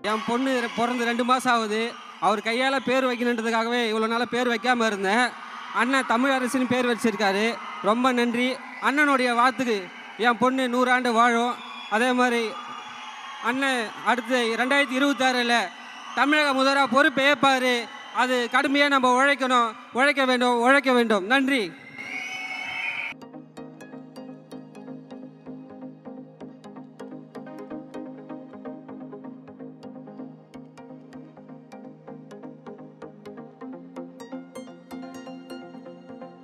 என் பொண்ணு பிறந்து 2 மாதம் ஆகுது. அவர் கையால் பேர் வைக்கணுன்றதுக்காகவே இவ்வளோ நாளாக பேர் வைக்காமல் இருந்தேன். அண்ணன் தமிழரசின்னு பேர் வச்சிருக்காரு. ரொம்ப நன்றி. அண்ணனுடைய வாத்துக்கு என் பொண்ணு 100 ஆண்டு வாழும். அதே மாதிரி அண்ணன் அடுத்து 2026ல் தமிழக முதல்வராக பொறுப்பை ஏற்பார். அது கடுமையாக நம்ம உழைக்க வேண்டும். நன்றி.